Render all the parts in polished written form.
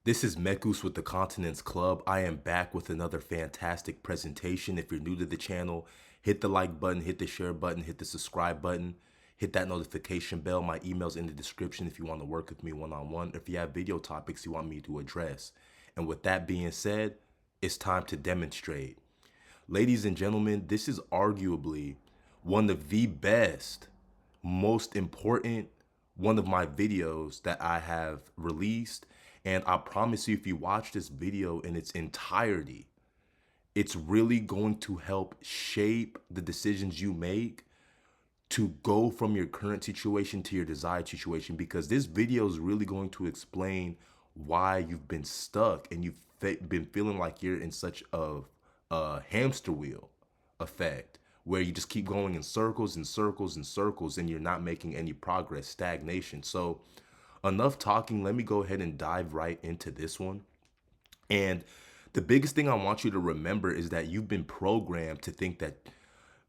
This is Mekus with the Continence Club. I am back with another fantastic presentation. If you're new to the channel, hit the like button, hit the share button, hit the subscribe button, hit that notification bell. My email's in the description if you want to work with me one-on-one, if you have video topics you want me to address. And with that being said, it's time to demonstrate. Ladies and gentlemen, this is arguably one of the best, most important one of my videos that I have released. And I promise you, if you watch this video in its entirety, it's really going to help shape the decisions you make to go from your current situation to your desired situation, because this video is really going to explain why you've been stuck and you've been feeling like you're in such a hamster wheel effect where you just keep going in circles and circles and circles and you're not making any progress, stagnation. So enough talking, let me go ahead and dive right into this one. And the biggest thing I want you to remember is that you've been programmed to think that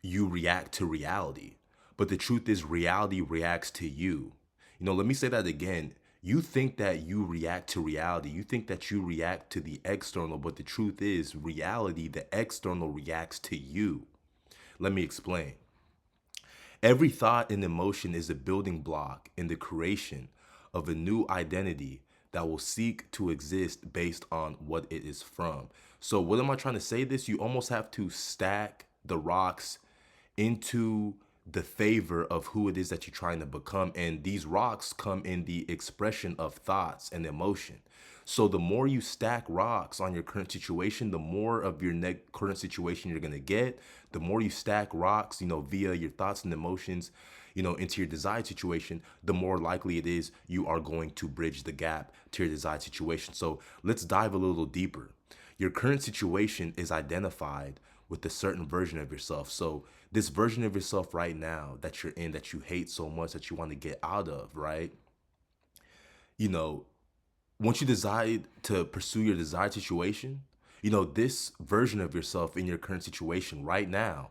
you react to reality. But the truth is, reality reacts to you. Let me say that again. You think that you react to reality. You think that you react to the external, but the truth is, reality, the external reacts to you. Let me explain. Every thought and emotion is a building block in the creation of a new identity that will seek to exist based on what it is from. So what am I trying to say this? You almost have to stack the rocks into the favor of who it is that you're trying to become. And these rocks come in the expression of thoughts and emotion. So the more you stack rocks on your current situation, the more of your current situation you're going to get. The more you stack rocks, via your thoughts and emotions, into your desired situation, the more likely it is you are going to bridge the gap to your desired situation. So let's dive a little deeper. Your current situation is identified with a certain version of yourself. So this version of yourself right now that you're in, that you hate so much, that you want to get out of, right? Once you decide to pursue your desired situation, this version of yourself in your current situation right now,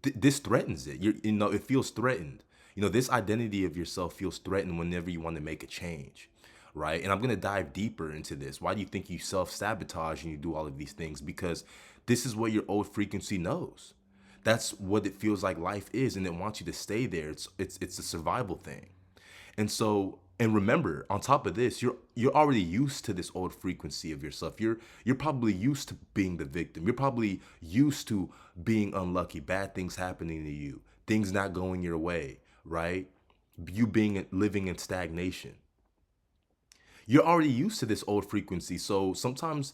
this threatens it. It feels threatened. This identity of yourself feels threatened whenever you want to make a change, right? And I'm going to dive deeper into this. Why do you think you self-sabotage and you do all of these things? Because this is what your old frequency knows. That's what it feels like life is, and it wants you to stay there. It's a survival thing. And remember, on top of this, you're already used to this old frequency of yourself. You're probably used to being the victim. You're probably used to being unlucky, bad things happening to you, things not going your way, right? You living in stagnation. You're already used to this old frequency. So sometimes,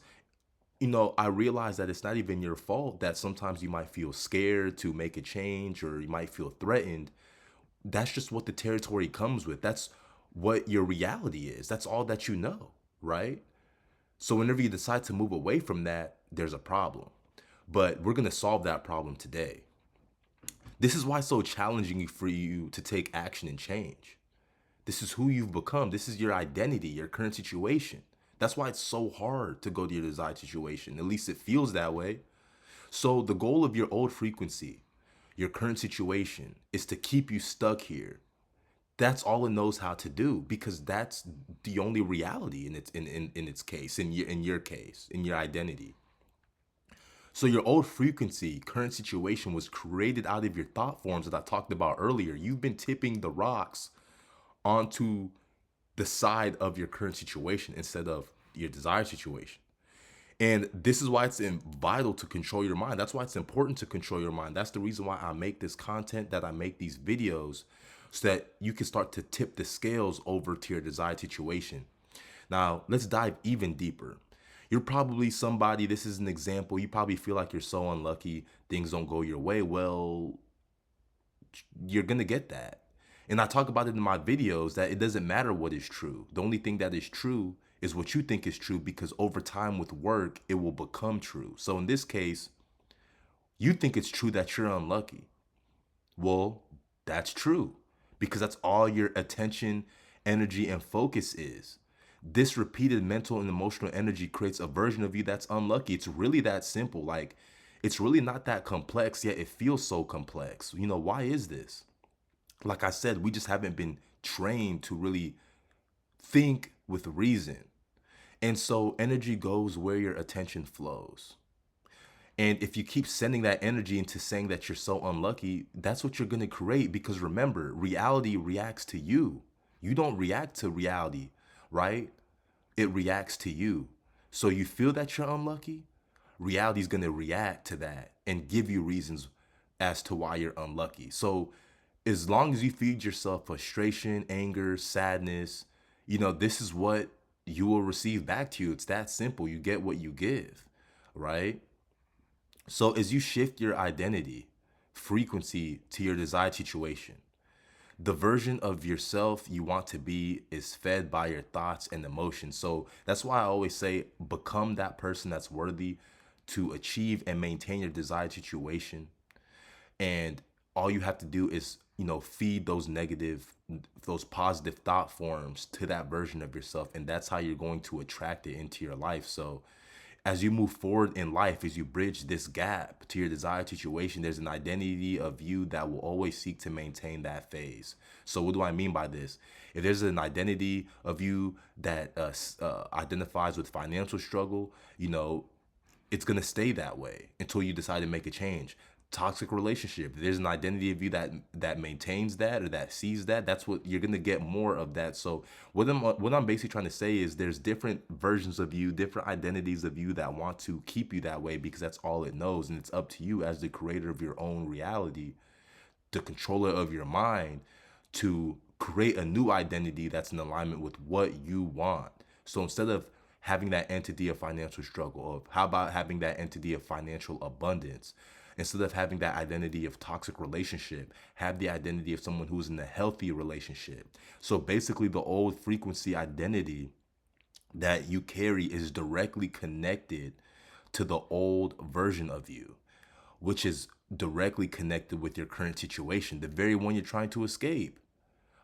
I realize that it's not even your fault that sometimes you might feel scared to make a change or you might feel threatened. That's just what the territory comes with. That's what your reality is. That's all that you know, right? So whenever you decide to move away from that, there's a problem. But we're going to solve that problem today. This is why it's so challenging for you to take action and change. This is who you've become. This is your identity, your current situation. That's why it's so hard to go to your desired situation. At least it feels that way. So the goal of your old frequency, your current situation, is to keep you stuck here. That's all it knows how to do, because that's the only reality in its case, in your case, in your identity. So your old frequency, current situation, was created out of your thought forms that I talked about earlier. You've been tipping the rocks onto the side of your current situation instead of your desired situation. And this is why it's vital to control your mind. That's why it's important to control your mind. That's the reason why I make this content, that I make these videos, so that you can start to tip the scales over to your desired situation. Now, let's dive even deeper. You're probably somebody, this is an example, you probably feel like you're so unlucky, things don't go your way. Well, you're going to get that. And I talk about it in my videos that it doesn't matter what is true. The only thing that is true is what you think is true, because over time with work, it will become true. So in this case, you think it's true that you're unlucky. Well, that's true, because that's all your attention, energy, and focus is. This repeated mental and emotional energy creates a version of you that's unlucky. It's really that simple. Like, it's really not that complex, yet it feels so complex. Why is this? Like I said, we just haven't been trained to really think with reason. And so energy goes where your attention flows. And if you keep sending that energy into saying that you're so unlucky, that's what you're going to create. Because remember, reality reacts to you. You don't react to reality, right? It reacts to you. So you feel that you're unlucky, reality is going to react to that and give you reasons as to why you're unlucky. So as long as you feed yourself frustration, anger, sadness, this is what you will receive back to you. It's that simple. You get what you give, right? So as you shift your identity, frequency to your desired situation, the version of yourself you want to be is fed by your thoughts and emotions. So that's why I always say become that person that's worthy to achieve and maintain your desired situation. And all you have to do is, feed those positive thought forms to that version of yourself. And that's how you're going to attract it into your life. So as you move forward in life, as you bridge this gap to your desired situation, there's an identity of you that will always seek to maintain that phase. So what do I mean by this? If there's an identity of you that identifies with financial struggle, it's going to stay that way until you decide to make a change. Toxic relationship, there's an identity of you that maintains that or that sees that, that's what you're going to get more of that. So what I'm basically trying to say is there's different versions of you, different identities of you that want to keep you that way because that's all it knows, and it's up to you as the creator of your own reality, the controller of your mind, to create a new identity that's in alignment with what you want. So instead of having that entity of financial struggle, of how about having that entity of financial abundance? Instead of having that identity of toxic relationship, have the identity of someone who's in a healthy relationship. So basically the old frequency identity that you carry is directly connected to the old version of you, which is directly connected with your current situation, the very one you're trying to escape,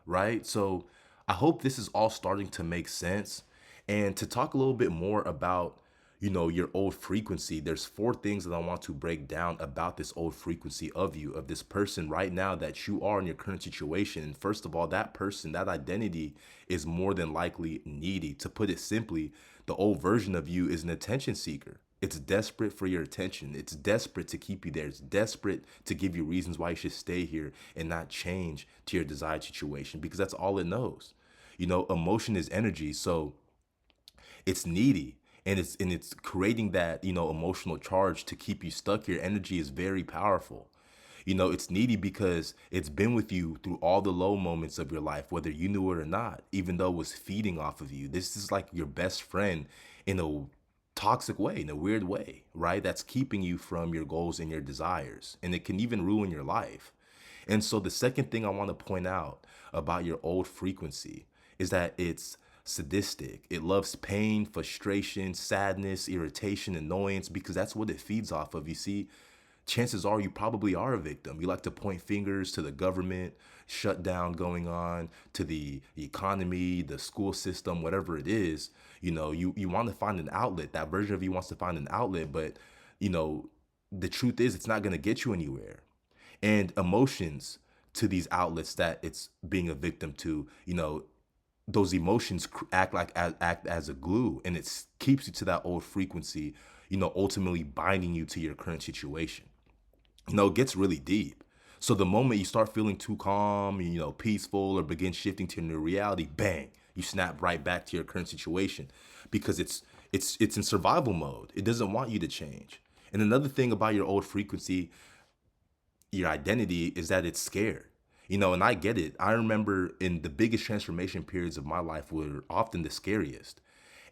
right? So I hope this is all starting to make sense. And to talk a little bit more about, your old frequency, there's four things that I want to break down about this old frequency of you, of this person right now that you are in your current situation. And first of all, that person, that identity is more than likely needy. To put it simply, the old version of you is an attention seeker. It's desperate for your attention. It's desperate to keep you there. It's desperate to give you reasons why you should stay here and not change to your desired situation, because that's all it knows. Emotion is energy. So it's needy, and it's creating that, emotional charge to keep you stuck. Your energy is very powerful. It's needy because it's been with you through all the low moments of your life, whether you knew it or not, even though it was feeding off of you. This is like your best friend in a toxic way, in a weird way, right? That's keeping you from your goals and your desires, and it can even ruin your life. And so the second thing I want to point out about your old frequency is that it's sadistic. It loves pain, frustration, sadness, irritation, annoyance, because that's what it feeds off of. You see, chances are you probably are a victim. You like to point fingers to the government shutdown going on, to the economy, the school system, whatever it is. You want to find an outlet. That version of you wants to find an outlet, but you know, the truth is it's not going to get you anywhere. And emotions to these outlets that it's being a victim to, those emotions act as a glue, and it keeps you to that old frequency, ultimately binding you to your current situation. It gets really deep. So the moment you start feeling too calm, peaceful, or begin shifting to a new reality, bang, you snap right back to your current situation, because it's in survival mode. It doesn't want you to change. And another thing about your old frequency, your identity, is that it's scared. And I get it. I remember in the biggest transformation periods of my life were often the scariest.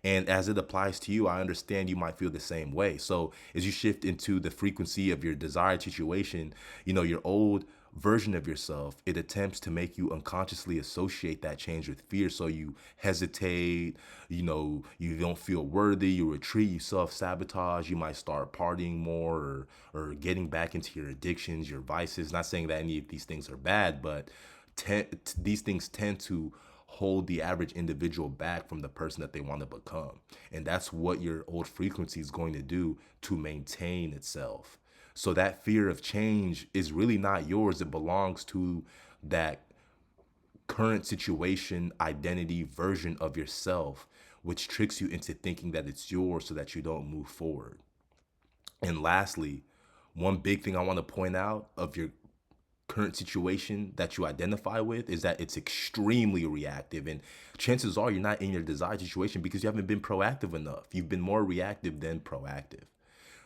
And as it applies to you, I understand you might feel the same way. So as you shift into the frequency of your desired situation, your old version of yourself, it attempts to make you unconsciously associate that change with fear. So you hesitate, you don't feel worthy, you retreat, you self-sabotage, you might start partying more, or getting back into your addictions, your vices. Not saying that any of these things are bad, but these things tend to hold the average individual back from the person that they want to become. And that's what your old frequency is going to do to maintain itself. So that fear of change is really not yours. It belongs to that current situation, identity, version of yourself, which tricks you into thinking that it's yours so that you don't move forward. And lastly, one big thing I want to point out of your current situation that you identify with is that it's extremely reactive. And chances are you're not in your desired situation because you haven't been proactive enough. You've been more reactive than proactive.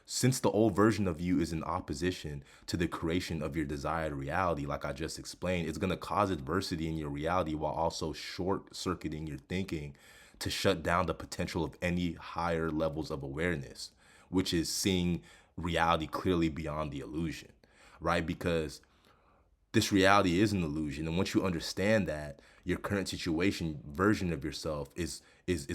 Since the old version of you is in opposition to the creation of your desired reality, like I just explained, it's going to cause adversity in your reality while also short circuiting your thinking to shut down the potential of any higher levels of awareness, which is seeing reality clearly beyond the illusion, right? Because this reality is an illusion, and once you understand that, your current situation version of yourself is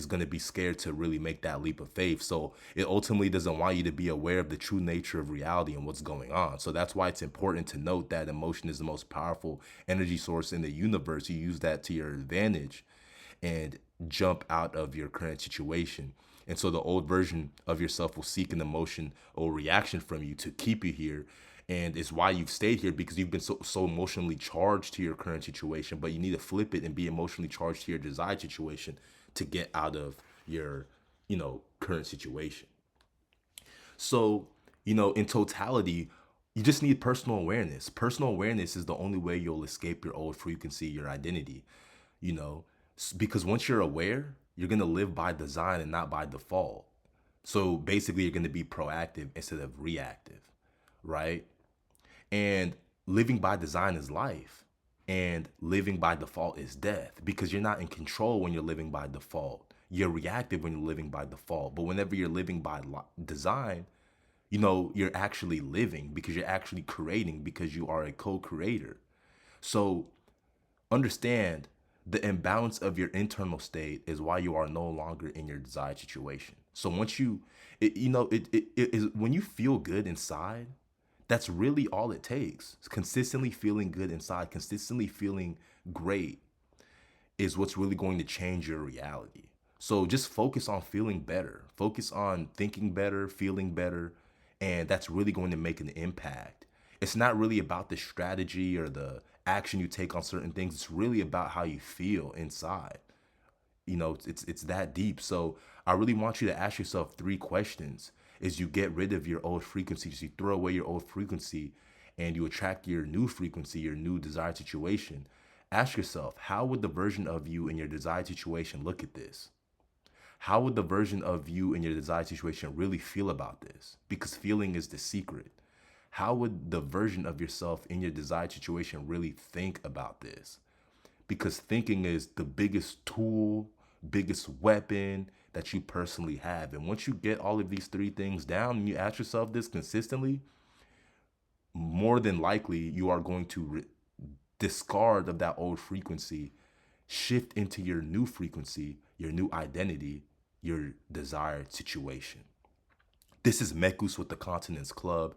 going to be scared to really make that leap of faith. So it ultimately doesn't want you to be aware of the true nature of reality and what's going on. So that's why it's important to note that emotion is the most powerful energy source in the universe. You use that to your advantage and jump out of your current situation. And so the old version of yourself will seek an emotion or reaction from you to keep you here. And it's why you've stayed here, because you've been so emotionally charged to your current situation. But you need to flip it and be emotionally charged to your desired situation to get out of your, current situation. So, in totality, you just need personal awareness. Personal awareness is the only way you'll escape your old frequency, your identity, you know, because once you're aware, you're going to live by design and not by default. So basically, you're going to be proactive instead of reactive, right? And living by design is life. And living by default is death, because you're not in control when you're living by default. You're reactive when you're living by default. But whenever you're living by design, you're actually living, because you're actually creating, because you are a co-creator. So understand the imbalance of your internal state is why you are no longer in your desired situation. So once it is when you feel good inside, that's really all it takes. Consistently feeling good inside, consistently feeling great is what's really going to change your reality. So just focus on feeling better, focus on thinking better, feeling better, and that's really going to make an impact. It's not really about the strategy or the action you take on certain things. It's really about how you feel inside. It's that deep. So I really want you to ask yourself 3 questions as you get rid of your old frequencies. You throw away your old frequency and you attract your new frequency, your new desired situation. Ask yourself, how would the version of you in your desired situation look at this? How would the version of you in your desired situation really feel about this? Because feeling is the secret. How would the version of yourself in your desired situation really think about this? Because thinking is the biggest tool, biggest weapon that you personally have. And once you get all of these 3 things down and you ask yourself this consistently, more than likely you are going to discard of that old frequency, shift into your new frequency, your new identity, your desired situation. This is Mekus with the Continence Club.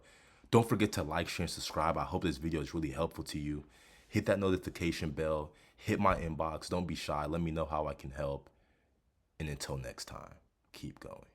Don't forget to like, share, and subscribe. I hope this video is really helpful to you. Hit that notification bell. Hit my inbox. Don't be shy. Let me know how I can help. And until next time, keep going.